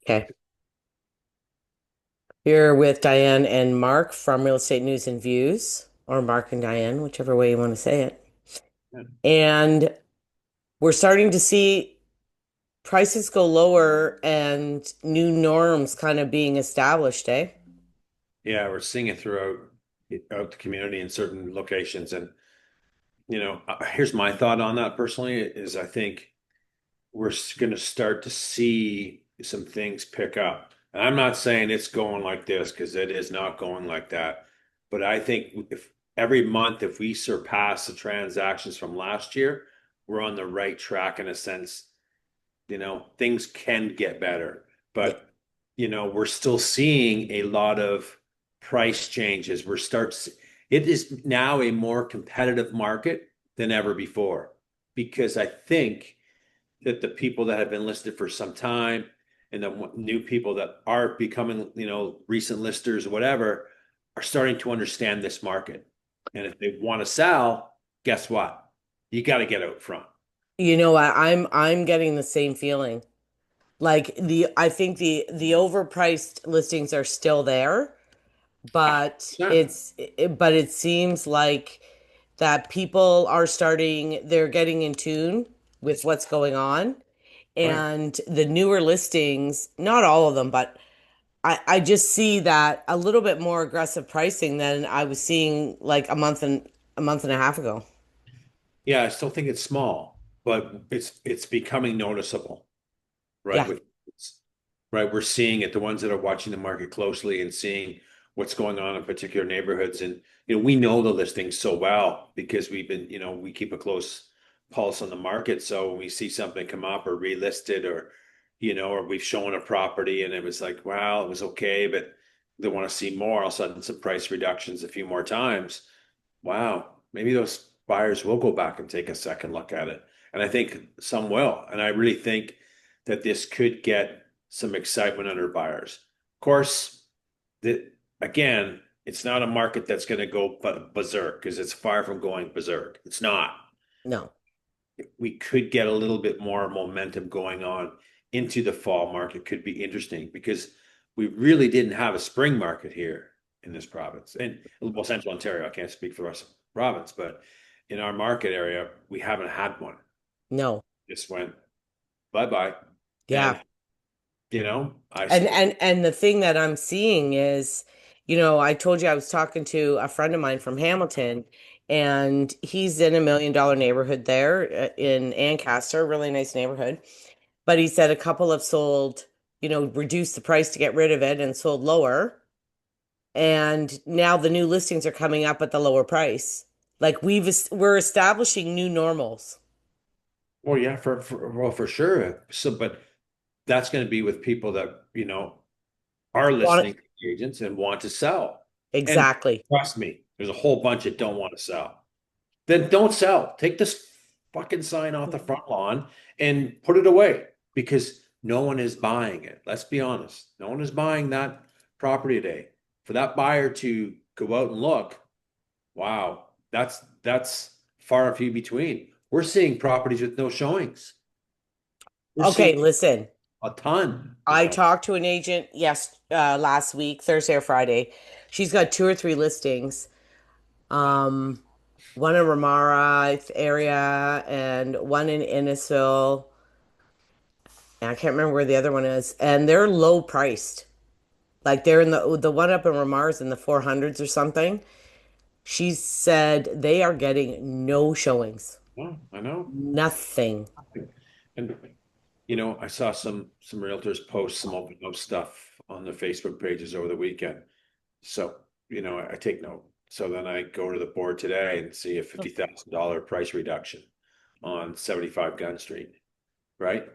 Okay. Here with Diane and Mark from Real Estate News and Views, or Mark and Diane, whichever way you want to say it. Yeah, And we're starting to see prices go lower and new norms kind of being established, eh? yeah, we're seeing it throughout out the community in certain locations. And, here's my thought on that personally is I think we're going to start to see some things pick up. And I'm not saying it's going like this because it is not going like that. But I think if every month, if we surpass the transactions from last year, we're on the right track in a sense. Things can get better, Yeah. but we're still seeing a lot of price changes. It is now a more competitive market than ever before because I think that the people that have been listed for some time and the new people that are becoming, recent listers or whatever, are starting to understand this market. And if they want to sell, guess what? You got to get out front. You know what? I'm getting the same feeling. Like I think the overpriced listings are still there, but 100%. but it seems like that people are starting, they're getting in tune with what's going on. Right. And the newer listings, not all of them, but I just see that a little bit more aggressive pricing than I was seeing like a month and a half ago. Yeah, I still think it's small, but it's becoming noticeable, right? Yeah. Right, we're seeing it, the ones that are watching the market closely and seeing what's going on in particular neighborhoods. And we know the listings so well because we keep a close pulse on the market. So when we see something come up or relisted or we've shown a property and it was like, wow, it was okay, but they want to see more, all of a sudden some price reductions a few more times. Wow, maybe those buyers will go back and take a second look at it. And I think some will. And I really think that this could get some excitement under buyers. Of course, again, it's not a market that's going to go berserk because it's far from going berserk. It's not. No. We could get a little bit more momentum going on into the fall market. Could be interesting because we really didn't have a spring market here in this province. And well, Central Ontario, I can't speak for the rest of the province, but in our market area, we haven't had one. No. Just went bye-bye. Yeah. And I And said, and the thing that I'm seeing is, I told you I was talking to a friend of mine from Hamilton, and he's in $1 million neighborhood there in Ancaster, really nice neighborhood. But he said a couple have sold, reduced the price to get rid of it and sold lower. And now the new listings are coming up at the lower price. Like we're establishing new normals. well, yeah, for sure. So, but that's going to be with people that, are Want listening to agents and want to sell. And exactly. trust me, there's a whole bunch that don't want to sell. Then don't sell. Take this fucking sign off the front lawn and put it away because no one is buying it. Let's be honest. No one is buying that property today. For that buyer to go out and look, wow, that's far and few between. We're seeing properties with no showings. We're seeing Okay, listen. a ton with I no. talked to an agent last week, Thursday or Friday. She's got two or three listings. Um, one in Ramara area and one in Innisfil. And I can't remember where the other one is. And they're low priced. Like they're in the one up in Ramar is in the 400s or something. She said they are getting no showings. Oh, I know. Nothing. And I saw some realtors post some open house stuff on their Facebook pages over the weekend. So, I take note. So then I go to the board today and see a $50,000 price reduction on 75 Gun Street, right?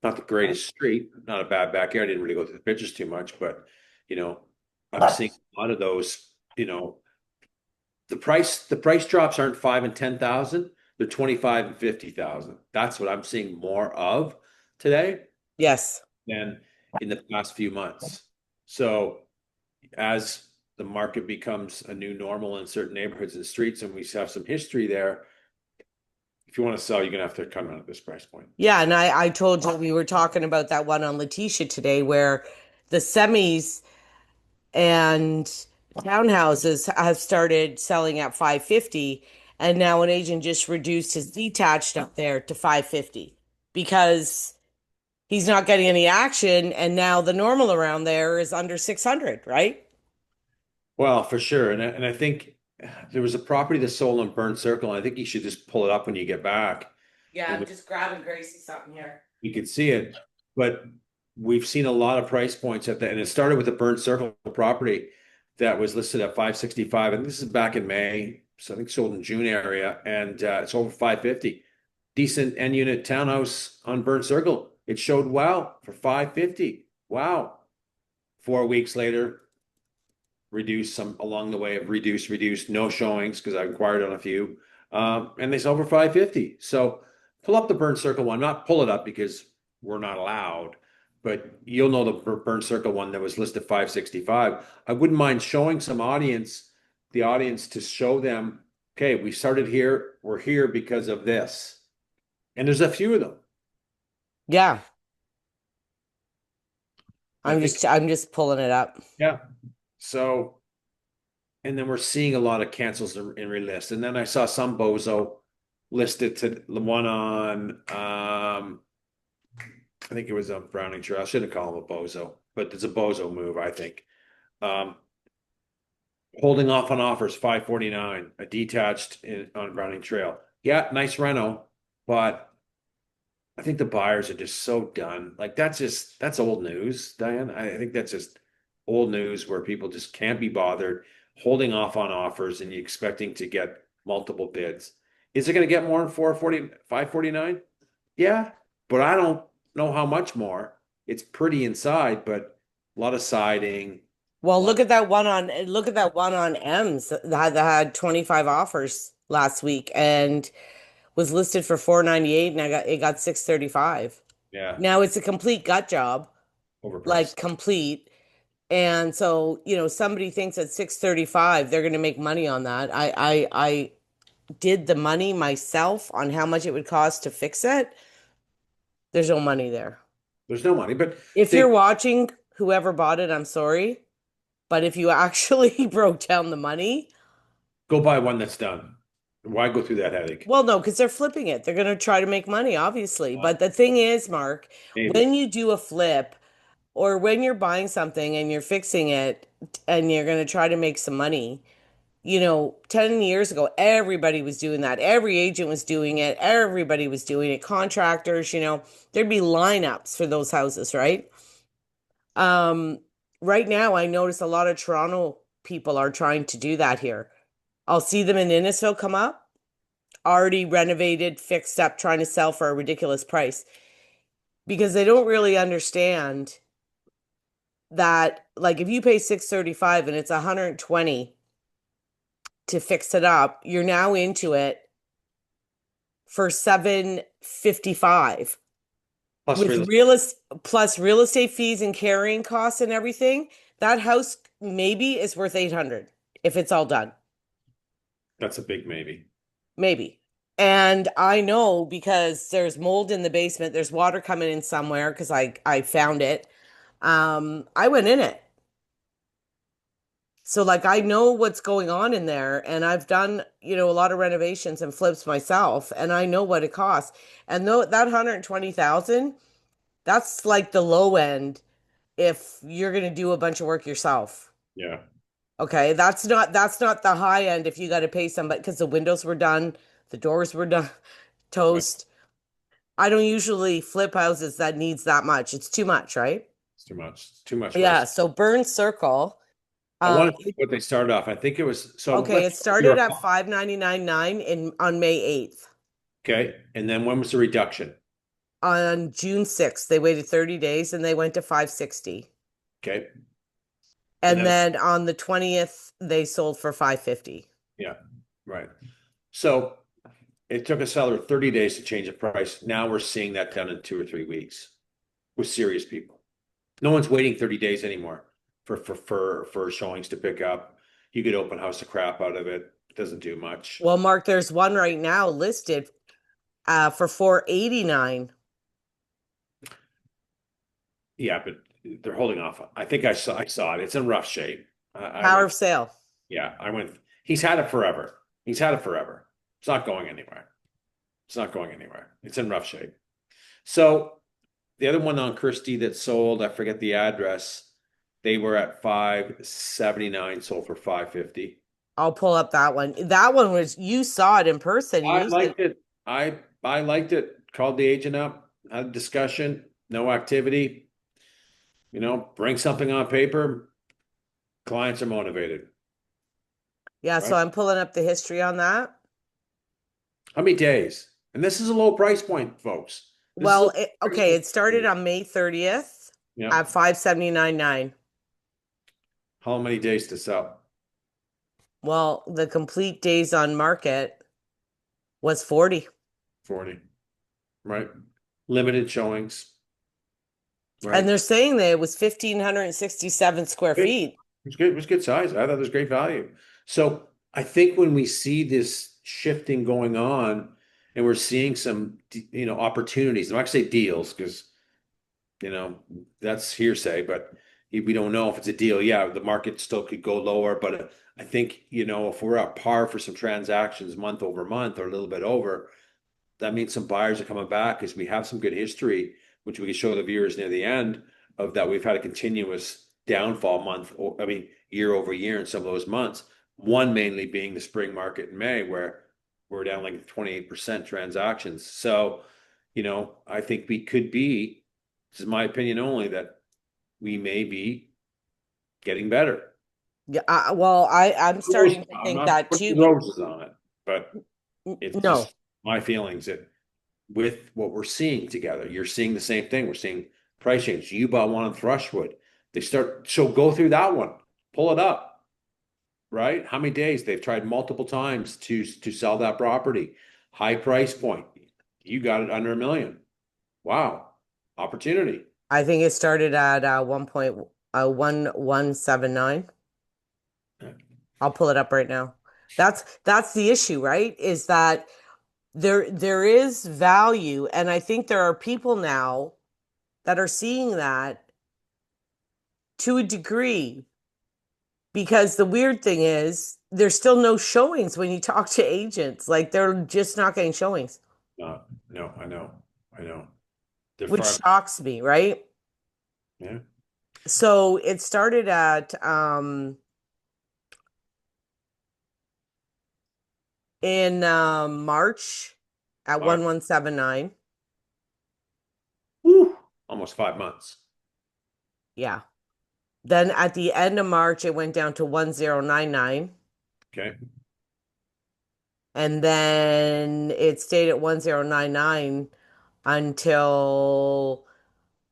Not the greatest street, not a bad backyard. I didn't really go through the pictures too much, but you know, I'm seeing a lot of those, the price drops aren't 5 and 10,000, they're 25 and 50,000. That's what I'm seeing more of today Yes. than in the past few months. So as the market becomes a new normal in certain neighborhoods and streets, and we have some history there, if you want to sell, you're gonna have to come in at this price point. Yeah, and I told you we were talking about that one on Letitia today where the semis and townhouses have started selling at 550, and now an agent just reduced his detached up there to 550 because he's not getting any action, and now the normal around there is under 600, right? Well, for sure. And I think there was a property that sold on Burnt Circle, and I think you should just pull it up when you get back Yeah, and I'm just grabbing Gracie something here. you can see it. But we've seen a lot of price points at that, and it started with a Burnt Circle property that was listed at 565, and this is back in May, so I think sold in June area, and it's over 550. Decent end unit townhouse on Burnt Circle. It showed wow for 550. Wow. 4 weeks later, reduced some along the way of reduced, no showings because I inquired on a few. And they sell for 550. So pull up the Burnt Circle one, not pull it up because we're not allowed, but you'll know the Burnt Circle one that was listed 565. I wouldn't mind showing the audience to show them, okay, we started here, we're here because of this. And there's a few of them. Yeah, I think, I'm just pulling it up. yeah. So and then we're seeing a lot of cancels in relist. And then I saw some bozo listed to the one on I think it was on Browning Trail. I shouldn't call him a bozo, but it's a bozo move, I think. Um, Holding off on offers 549, a detached on Browning Trail. Yeah, nice reno, but I think the buyers are just so done. Like that's old news, Diane. I think that's just old news where people just can't be bothered holding off on offers and you expecting to get multiple bids. Is it going to get more than 440, 549? Yeah, but I don't know how much more. It's pretty inside, but a lot of siding, a Well, lot. look at that one on M's that had 25 offers last week and was listed for 498, and it got 635. Yeah, Now it's a complete gut job, like overpriced. complete. And so, somebody thinks at 635 they're going to make money on that. I did the money myself on how much it would cost to fix it. There's no money there. There's no money, but If you're they watching, whoever bought it, I'm sorry. But if you actually broke down the money, go buy one that's done. Why go through that headache? well, no, because they're flipping it. They're going to try to make money, obviously. But Well, the thing is, Mark, maybe. when you do a flip or when you're buying something and you're fixing it and you're going to try to make some money, 10 years ago, everybody was doing that. Every agent was doing it. Everybody was doing it. Contractors, there'd be lineups for those houses, right? Um, right now, I notice a lot of Toronto people are trying to do that here. I'll see them in Innisfil come up, already renovated, fixed up, trying to sell for a ridiculous price because they don't really understand that, like, if you pay 635 and it's 120 to fix it up, you're now into it for 755 Plus with real estate. plus real estate fees and carrying costs and everything. That house maybe is worth 800 if it's all done. That's a big maybe. Maybe. And I know because there's mold in the basement, there's water coming in somewhere because I found it. I went in it. So like I know what's going on in there and I've done, a lot of renovations and flips myself and I know what it costs. And though that 120,000, that's like the low end if you're going to do a bunch of work yourself. Yeah, Okay, that's not the high end if you got to pay somebody because the windows were done, the doors were done, right. toast. I don't usually flip houses that needs that much. It's too much, right? It's too much. It's too much Yeah, risk. so Burn Circle, I um, want to see what they started off. I think it was so okay, let's it started you're at 599.9 in on May 8th. okay. And then when was the reduction? On June 6th, they waited 30 days and they went to 560. Okay. And And then then on the 20th, they sold for 550. yeah, right. So it took a seller 30 days to change the price. Now we're seeing that done in 2 or 3 weeks with serious people. No one's waiting 30 days anymore for showings to pick up. You could open house the crap out of it. It doesn't do much. Well, Mark, there's one right now listed for 489. Yeah, but they're holding off. I think I saw it. It's in rough shape. I Power went, of sale. yeah, I went. He's had it forever. He's had it forever. It's not going anywhere. It's not going anywhere. It's in rough shape. So the other one on Christie that sold, I forget the address. They were at 579, sold for 550. I'll pull up that one. That one was, you saw it in person and I you said, liked it. I liked it. Called the agent up, had a discussion, no activity. Bring something on paper. Clients are motivated, yeah, so right? I'm pulling up the history on that. How many days? And this is a low price point, folks. This is a low price Okay, point. it started on May 30th Yeah. at 579.9. How many days to sell? Well, the complete days on market was 40. 40, right? Limited showings, And right? they're saying that it was 1,567 square Good. feet. It's good. It was good size. I thought it was great value. So I think when we see this shifting going on and we're seeing some, opportunities, I'm not gonna say deals because, you know, that's hearsay, but we don't know if it's a deal. Yeah, the market still could go lower, but I think, if we're at par for some transactions month over month or a little bit over, that means some buyers are coming back because we have some good history, which we can show the viewers near the end of that we've had a continuous downfall month, or I mean, year over year in some of those months. One mainly being the spring market in May, where we're down like 28% transactions. So, I think we could be, this is my opinion only, that we may be getting better. Yeah, well, I'm starting to I'm think not that putting too. roses on it, but it's No, just my feelings that with what we're seeing together. You're seeing the same thing. We're seeing price change. You bought one on Thrushwood. So go through that one, pull it up, right? How many days they've tried multiple times to sell that property, high price point. You got it under 1 million. Wow, opportunity. I think it started at 1.1179. I'll pull it up right now. That's the issue, right? Is that there is value, and I think there are people now that are seeing that to a degree, because the weird thing is there's still no showings when you talk to agents. Like they're just not getting showings, No, I know. They're which far. shocks me, right? Yeah. So it started at in March at Wow. 1179. Woo, almost 5 months. Yeah. Then at the end of March it went down to 1099, Okay. and then it stayed at 1099 until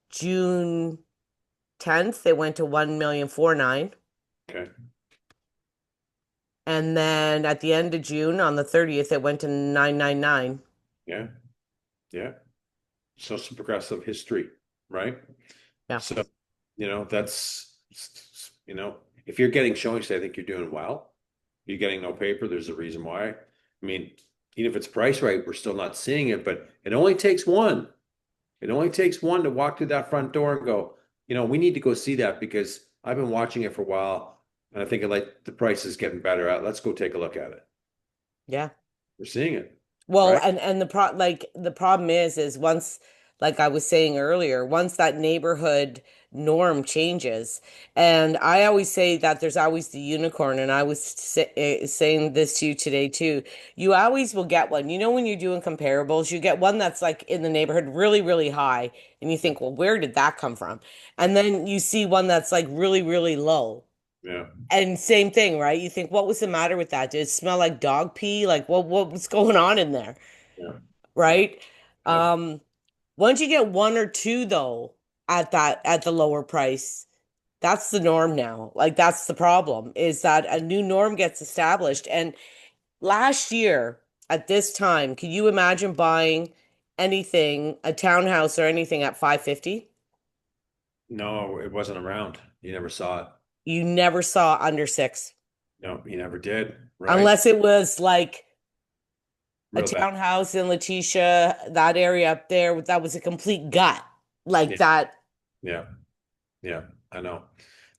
June 10th. It went to 1,000,049. Okay. And then at the end of June, on the 30th, it went to 999. Yeah. Yeah. So some progressive history, right? Yeah. So, if you're getting showings, I think you're doing well. You're getting no paper, there's a reason why. I mean, even if it's priced right, we're still not seeing it, but it only takes one. It only takes one to walk through that front door and go, we need to go see that because I've been watching it for a while and I think like the price is getting better. Let's go take a look at it. Yeah. We're seeing it, Well, right? and the problem is once, like I was saying earlier, once that neighborhood norm changes, and I always say that there's always the unicorn, and I was saying this to you today too. You always will get one. You know, when you're doing comparables, you get one that's like in the neighborhood really, really high, and you Yeah. think, well, where did that come from? And then you see one that's like really, really low. Yeah. And same thing, right? You think, what was the matter with that? Did it smell like dog pee? Like, what was going on in there? Yeah. Yeah. Right? Yeah. Um, Once you get one or two though at the lower price, that's the norm now. Like that's the problem is that a new norm gets established. And last year at this time, can you imagine buying anything, a townhouse or anything at 550? No, it wasn't around. You never saw it. You never saw under six. No, you never did, right? Unless it was like a real bad. townhouse in Letitia, that area up there, that was a complete gut. Like Yeah, that. yeah, yeah. I know.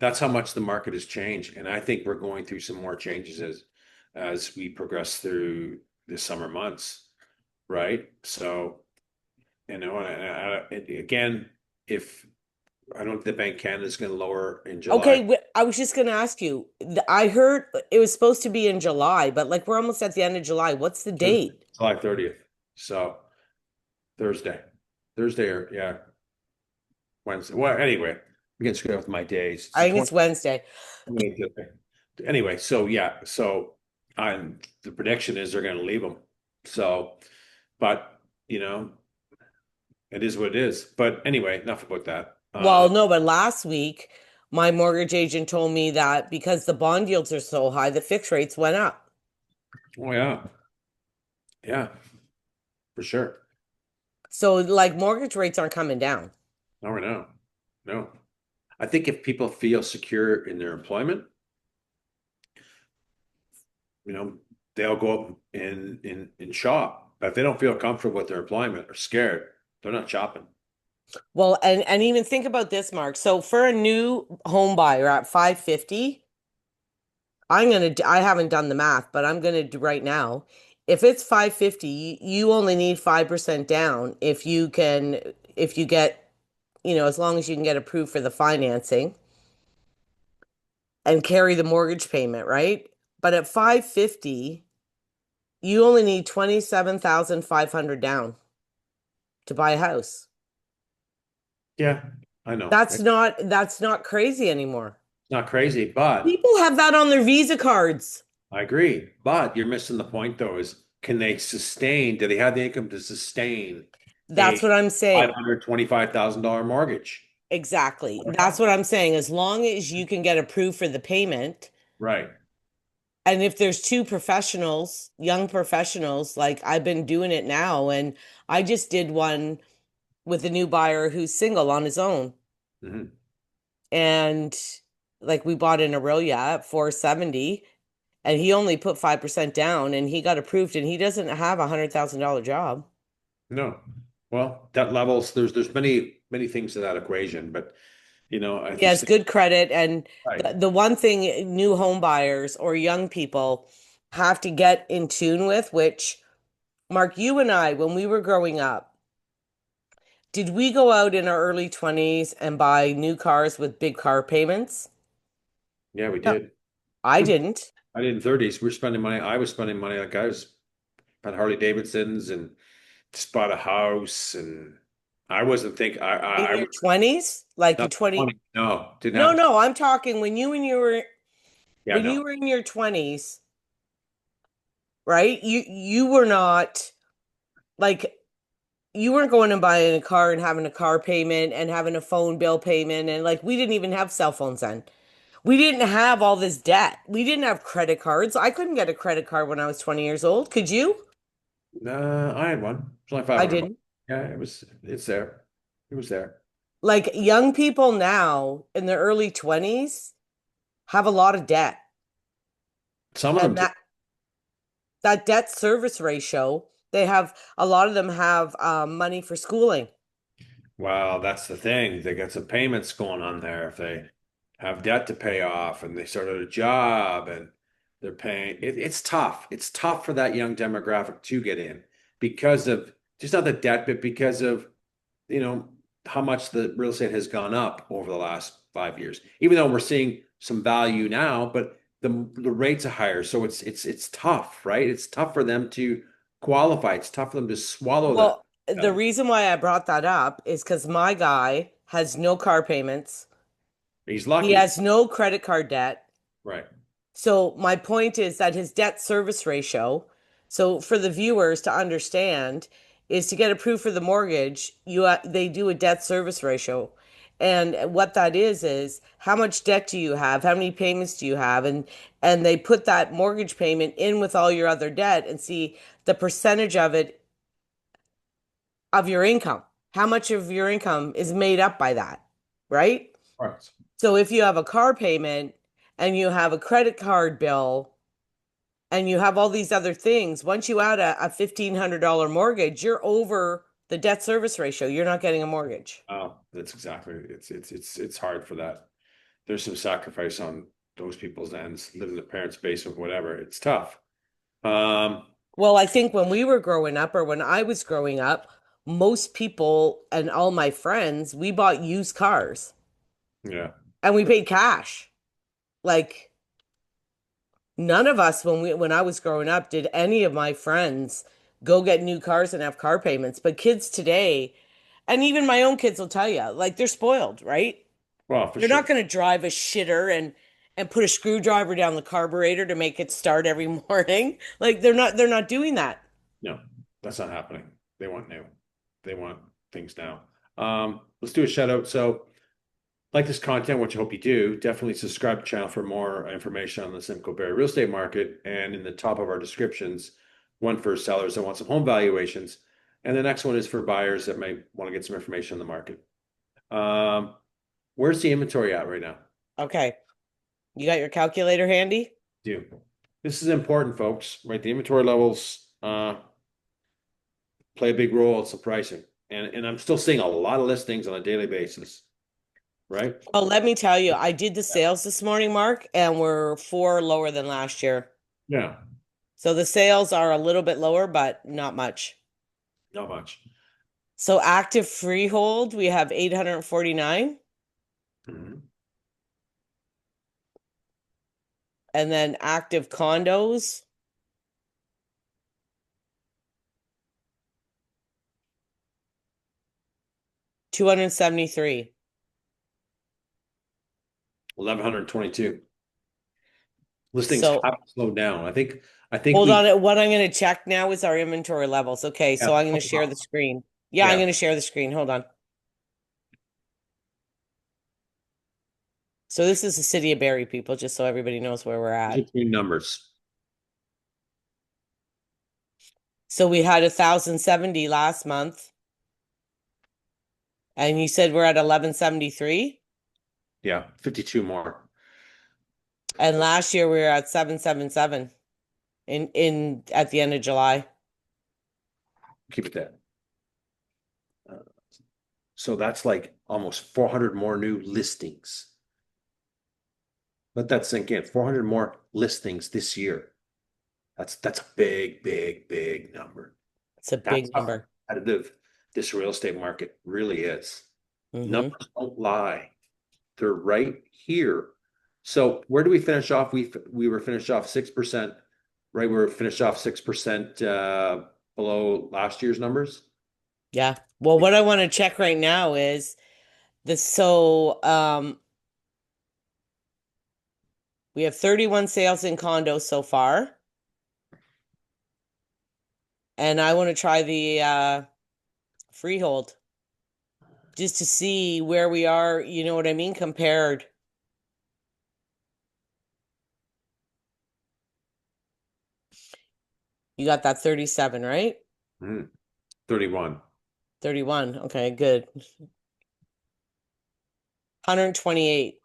That's how much the market has changed, and I think we're going through some more changes as we progress through the summer months, right? So, again, if I don't think the Bank Canada is going to lower in July. Okay, I was just gonna ask you. I heard it was supposed to be in July, but like we're almost at the end of July. What's the date? July 30th. So Thursday. Thursday or yeah, Wednesday. Well, anyway, I'm getting screwed up with my days. It's the I think it's Wednesday. 28th. Anyway, so yeah, so I'm the prediction is they're going to leave them. So, but you know, it is what it is. But anyway, enough about that. Well, no, but last week my mortgage agent told me that because the bond yields are so high, the fixed rates went up. Oh yeah, yeah, for sure. So like mortgage rates aren't coming down. No, right now, no. I think if people feel secure in their employment, you know, they'll go up and shop. But if they don't feel comfortable with their employment or scared, they're not shopping. Well, and even think about this, Mark. So for a new home buyer at 550, I haven't done the math, but I'm gonna do right now. If it's 550, you only need 5% down if you get, as long as you can get approved for the financing and carry the mortgage payment, right? But at 550, you only need 27,500 down to buy a house. Yeah, I know. That's It's not crazy anymore. not crazy, but People have that on their Visa cards. I agree. But you're missing the point though, is can they sustain, do they have the income to sustain That's a what I'm saying. $525,000 mortgage? Exactly. That's what I'm saying. As long as you can get approved for the payment, Right. and if there's two professionals, young professionals, like I've been doing it now, and I just did one with a new buyer who's single on his own. Hmm. And like we bought in Aurelia at 470, and he only put 5% down and he got approved, and he doesn't have $100,000 job. No. Well, that levels, there's many things to that equation, but I He just has think good credit. And right. the one thing new home buyers or young people have to get in tune with, which Mark, you and I, when we were growing up, did we go out in our early 20s and buy new cars with big car payments? Yeah, we No, did. I didn't. I did in 30s. We're spending money. I was spending money like I was at Harley Davidson's and just bought a house and I wasn't think In I your was 20s? Like you not 20? 20. No, didn't No, have no, I'm talking yeah, when no. you were in your 20s, right? You were not like you weren't going and buying a car and having a car payment and having a phone bill payment, and like we didn't even have cell phones then. We didn't have all this debt. We didn't have credit cards. I couldn't get a credit card when I was 20 years old. Could you? I had one. It's only I 500 bucks. didn't. Yeah, it's there. It was there. Like young people now in their early 20s have a lot of debt. Some of them And do. that debt service ratio, they have a lot of them have money for schooling. Well, that's the thing. They got some payments going on there. If they have debt to pay off and they started a job and they're paying, it's tough. It's tough for that young demographic to get in because of just not the debt, but because of, you know, how much the real estate has gone up over the last 5 years. Even though we're seeing some value now, but the rates are higher. So it's tough, right? It's tough for them to qualify. It's tough for them to swallow that. Well, the reason why I brought that up is because my guy has no car payments. He's He lucky. has no credit card debt. Right. So my point is that his debt service ratio, so for the viewers to understand, is to get approved for the mortgage, they do a debt service ratio. And what that is how much debt do you have? How many payments do you have? And they put that mortgage payment in with all your other debt and see the percentage of it of your income. How much of your income is made up by that, right? Right. So if you have a car payment and you have a credit card bill, and you have all these other things. Once you add a $1,500 mortgage, you're over the debt service ratio. You're not getting a mortgage. Oh, that's exactly it's hard for that. There's some sacrifice on those people's ends, living in the parents' basement, whatever. It's tough. Um, Well, I think when we were growing up or when I was growing up, most people and all my friends, we bought used cars yeah. and we paid cash. Like none of us when I was growing up did any of my friends go get new cars and have car payments. But kids today, and even my own kids will tell you, like they're spoiled, right? Well, for They're sure. not going to drive a shitter and put a screwdriver down the carburetor to make it start every morning. Like they're not doing that. No, that's not happening. They want new. They want things now. Let's do a shout out. So, like this content, which I hope you do, definitely subscribe to the channel for more information on the Simcoe Barrie real estate market. And in the top of our descriptions, one for sellers that want some home valuations, and the next one is for buyers that may want to get some information on the market. Um, where's the inventory at right now? Okay. You got your calculator handy? Do this is important, folks, right? The inventory levels play a big role in some pricing. And I'm still seeing a lot of listings on a daily basis, right? Oh, let me tell you, I did the sales this morning, Mark, and we're four lower than last year. Yeah, So the sales are a little bit lower, but not much. not much. So active freehold, we have 849, Mhm. and then active condos, 273. 1,122. Listings So have slowed down. I think hold we on. What I'm going to check now is our inventory levels. Okay, so have I'm going to come share the up. screen. Yeah, I'm Yeah, going to share the screen. Hold on. So this is the city of Barrie, people, just so everybody knows where we're these are at. three numbers. So we had 1,070 last month, and you said we're at 1,173, Yeah, 52 more. and last year we were at 777 in at the end of July. Keep it that. Uh, so that's like almost 400 more new listings. Let that sink in. 400 more listings this year. That's a big, big, big number. It's a That's big how number. competitive this real estate market really is. Hmm. Numbers don't lie. They're right here. So where do we finish off? We were finished off 6%, right? We were finished off 6% below last year's numbers. Yeah. Well, what I want to check right now is this. So, we have 31 sales in condos so far, and I want to try the freehold just to see where we are, you know what I mean, compared. You got that 37, right? Mm, 31. 31. Okay, good. 128.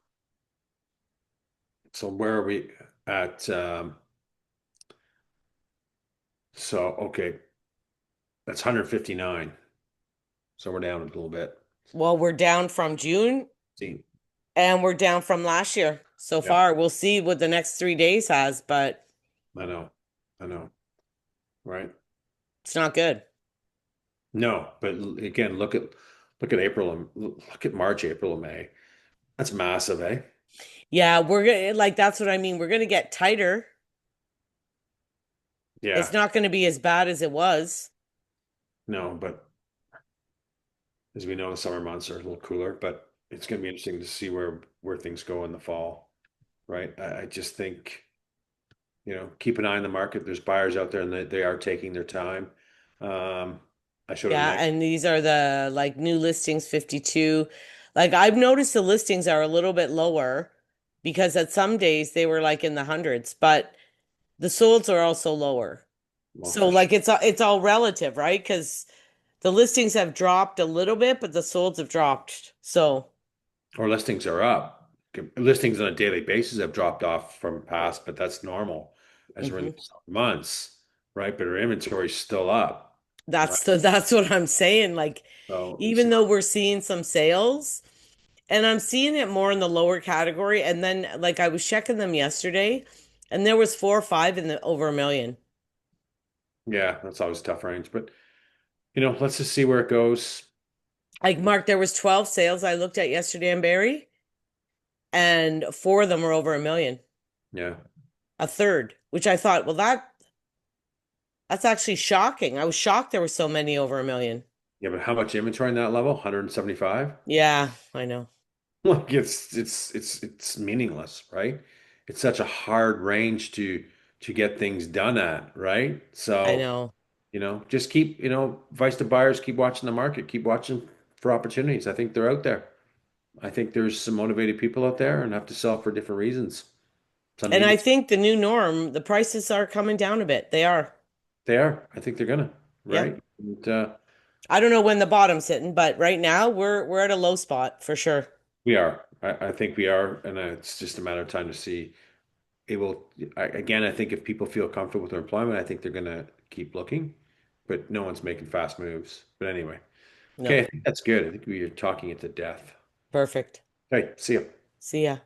So where are we at? So okay, that's 159. So we're down a little bit. Well, we're down from June See, and we're down from last year so yeah, far. We'll see what the next 3 days has, but I know, I know, right? it's not good. No, but again, look at April and look at March, April, and May. That's massive, eh? Yeah, we're gonna like that's what I mean. We're gonna get tighter. It's Yeah, not gonna be as bad as it was. no, but as we know, the summer months are a little cooler, but it's going to be interesting to see where things go in the fall, right? I just think, keep an eye on the market. There's buyers out there, and they are taking their time. Um, I showed a Yeah, nice, and these are the like new listings 52. Like I've noticed the listings are a little bit lower because at some days they were like in the hundreds, but the solds are also lower. well, So for sure, like it's all relative, right? Because the listings have dropped a little bit, but the solds have dropped. So or listings are up. Listings on a daily basis have dropped off from past, but that's normal. as we're in Hmm. the months, right? But our inventory is still up, right? That's what I'm saying. Like, So it's even though we're seeing some sales, and I'm seeing it more in the lower category, and then like I was checking them yesterday, and there was 4 or 5 in the over a million. yeah, that's always a tough range. But let's just see where it goes. Like Mark, there was 12 sales I looked at yesterday in Barrie, and 4 of them were over a million, Yeah. a third, which I thought, well, that's actually shocking. I was shocked there were so many over a million. Yeah, but how much inventory in that level? 175? Yeah, I know. Like it's meaningless, right? It's such a hard range to get things done at, right? I So, know. just keep, advice to buyers, keep watching the market, keep watching for opportunities. I think they're out there. I think there's some motivated people out there and have to sell for different reasons. Some And need I it. think the new norm, the prices are coming down a bit. They are. They are. I think they're gonna, Yeah. right? And, I don't know when the bottom's hitting, but right now we're at a low spot for sure. we are. I think we are, and it's just a matter of time to see. It will, again, I think if people feel comfortable with their employment, I think they're going to keep looking, but no one's making fast moves. But anyway, okay, No. I think that's good. I think we are talking it to death. Perfect. Okay, see you. See ya.